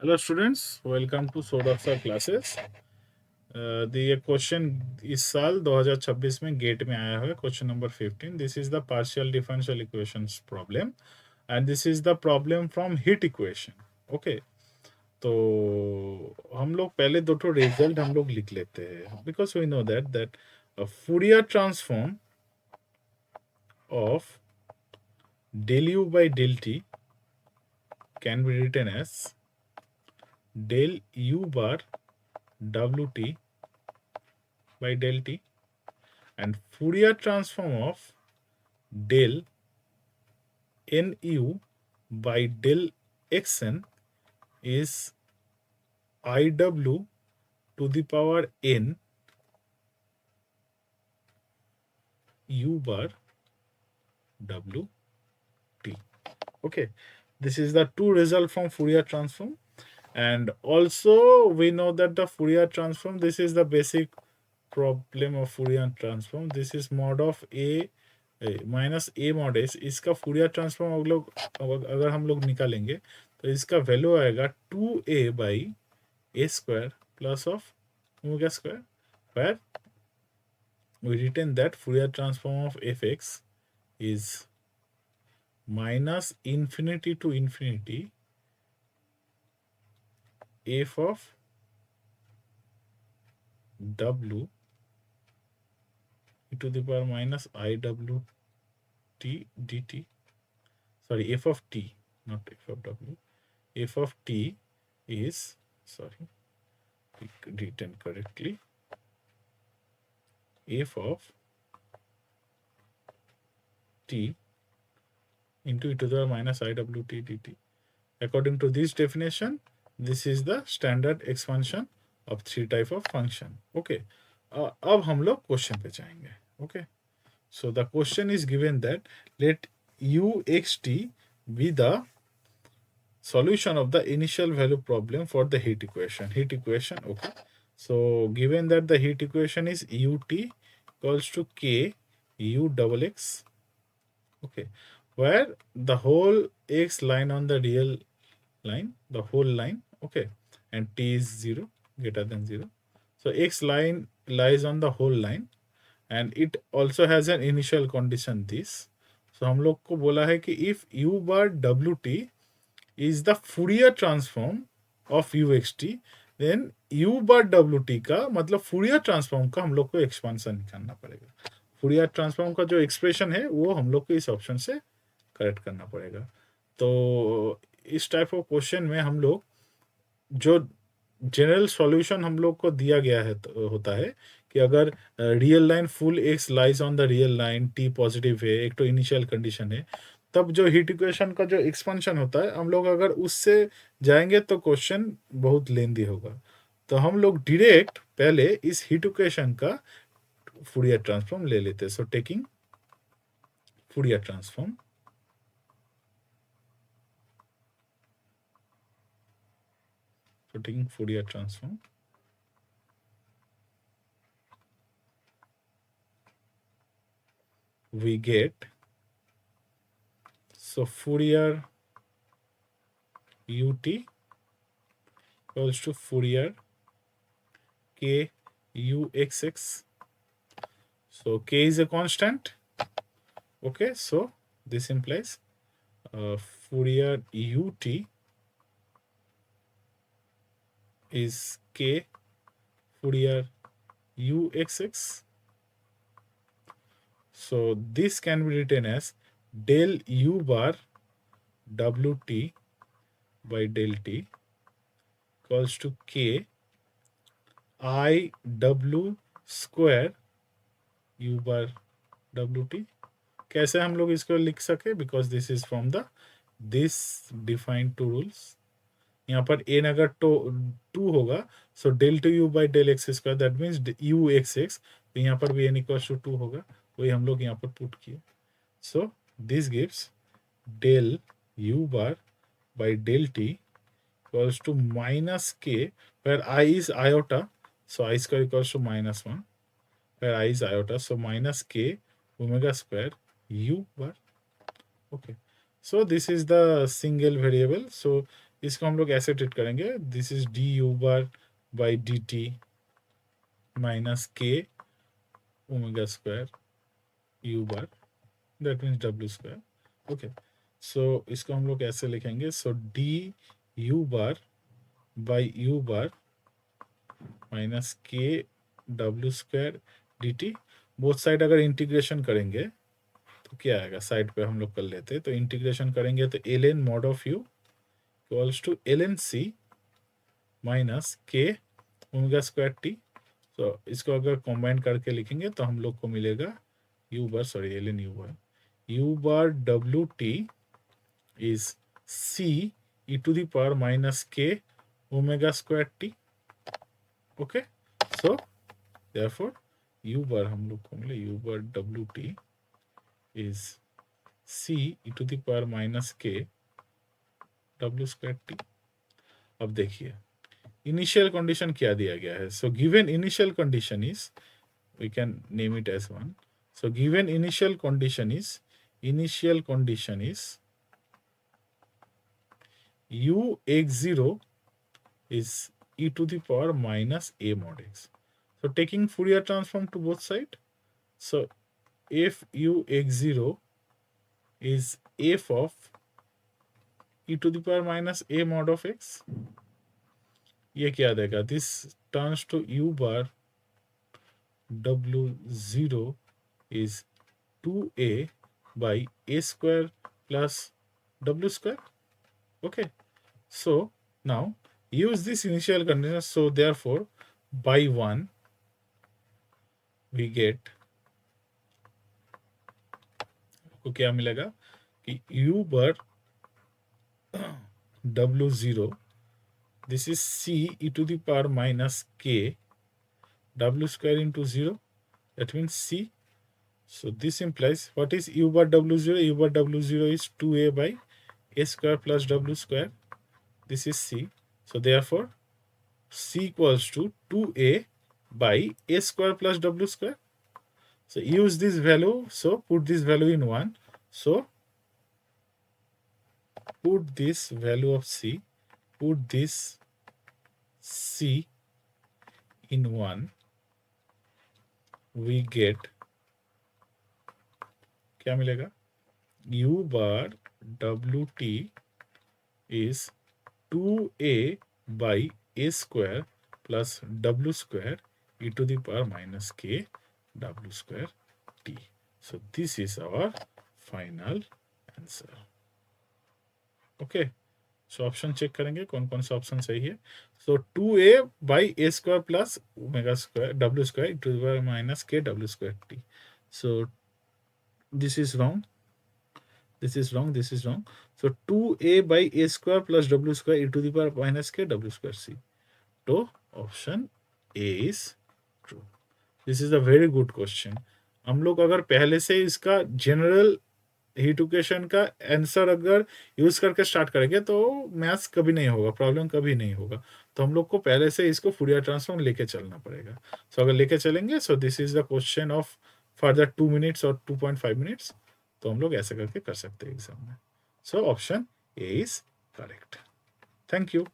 Hello students, welcome to Sodasa classes. ये question इस साल 2026 में गेट में आया है। Question number 15। This is the partial differential equations problem and this is the problem from heat equation. Okay, तो हम लोग पहले दो ठो रिजल्ट हम लोग लिख लेते हैं because we know that Fourier transform of del u by del t can be written as del u bar wt by del t, and Fourier transform of del nu by del xn is iw to the power n u bar w t. Okay, this is the two result from Fourier transform, and also we know that the Fourier transform, this is the basic problem of Fourier transform. This is mod of a minus A mod S. इसका Fourier transform अगर हम लोग निकालेंगे तो इसका value आएगा 2a/a² plus of omega square, where we written that Fourier transform of fx is minus infinity to infinity f of w e to the power minus iw t dt. Sorry, f of t, not f of w. F of t is, sorry, written correctly, f of t into e to the minus iwt dt. According to this definition, this is the standard expansion of three type of function. Okay, अब हम लोग question पे जाएंगे. Okay, so the question is given that let u x t be the solution of the initial value problem for the heat equation. Okay, so given that the heat equation is ut equals to k u double x. Okay, where the whole x line on the real line, the whole line, okay, and t is 0 greater than 0. So x line lies on the whole line and it also has an initial condition this. So हम लोग को बोला है कि if u bar wt is the Fourier transform of uxt, then u bar wt का मतलब Fourier transform का हम लोग को एक्सपांशन निकालना पड़ेगा. Fourier transform का जो एक्सप्रेशन है वो हम लोग को इस ऑप्शन से करेक्ट करना पड़ेगा. तो इस टाइप ऑफ क्वेश्चन में हम लोग जो जनरल सॉल्यूशन हम लोग को दिया गया है तो होता है कि अगर real line full x lies on the real line, T positive है, एक तो इनिशियल कंडीशन है, तब जो हीट इक्वेशन का जो एक्सपेंशन होता है हम लोग अगर उससे जाएंगे तो क्वेश्चन बहुत लेंदी होगा. तो हम लोग डायरेक्ट पहले इस हीट इक्वेशन का फूरियर ट्रांसफॉर्म ले लेते हैं. So taking Fourier transform, we get, so Fourier ut equals to Fourier k uxx. So k is a constant. Okay, so this implies Fourier ut is k Fourier uxx. So this can be written as del u bar wt by del t equals to k I w square u bar wt. कैसे हम लोग इसको लिख सके, because this is from the this defined to rules. यहाँ पर n अगर two होगा so del two u by del x square, that means u x x. तो यहाँ पर भी एन इक्वल्स टू 2 होगा, वही हम लोग यहाँ पर पुट किए. So this gives del U bar by del T equals to minus K, where I is iota, so I square equals to -1, where I is iota, so minus k omega square u bar. Okay, so this is the single variable. So इसको हम लोग ऐसे treat करेंगे, this is D U bar by D T minus के omega square U bar, that means W square. Okay, so इसको हम लोग ऐसे लिखेंगे, so D U bar by U bar minus K W square D T. Both side अगर integration करेंगे तो क्या आएगा, साइड पे हम लोग कर लेते हैं, तो इंटीग्रेशन करेंगे तो l n mod of u equals to l n c minus के ओमेगा स्क्वायर टी। तो इसको अगर कॉम्बाइन करके लिखेंगे तो हम लोग को मिलेगा u bar, sorry l n u bar डब्ल्यू t is c e to the power minus के omega square t. Okay, so therefore u bar हम लोग को मिले u bar wt is c e to the power minus k w square t। अब देखिए initial condition क्या दिया गया है, so given initial condition is, we can name it as 1, so given initial condition is u x0 is e to the power minus a mod x. So taking Fourier transform to both sides, so f u x0 is f of e to the power minus a mod of x, ये क्या देगा, this turns to u bar w0 is 2a by a square plus w square. Okay, so now use this initial condition, so therefore by 1 we get, को क्या मिलेगा कि u bar w0, this is c e to the power minus k w square into 0, that means c. So this implies what is u bar w0, u bar w0 is 2a by a square plus w square, this is c. So therefore c equals to 2a by a square plus w square. So use this value, so put this value in 1, so put this value of c, put this c in 1, we get क्या मिलेगा, u bar wt is 2a by a square plus w square e to the power minus k w square t. So this is our final answer. Okay, so option check करेंगे कौन कौन सा option सही है। So 2a by A square plus omega square W square to the power minus K W square T. So this is wrong, this is wrong, this is wrong. So 2a by a square plus w square e to the power minus k w square c. So option A is true. This is a very good question. हम लोग अगर पहले से इसका general heat equation का answer अगर use करके start करेंगे तो मैथ्स कभी नहीं होगा, प्रॉब्लम कभी नहीं होगा। तो हम लोग को पहले से इसको फूरियर ट्रांसफॉर्म लेके चलना पड़ेगा। सो अगर लेके चलेंगे, so this is the question of further 2 minutes और 2.5 मिनट्स, तो हम लोग ऐसे करके कर सकते हैं एग्जाम में। So option A is correct. Thank you.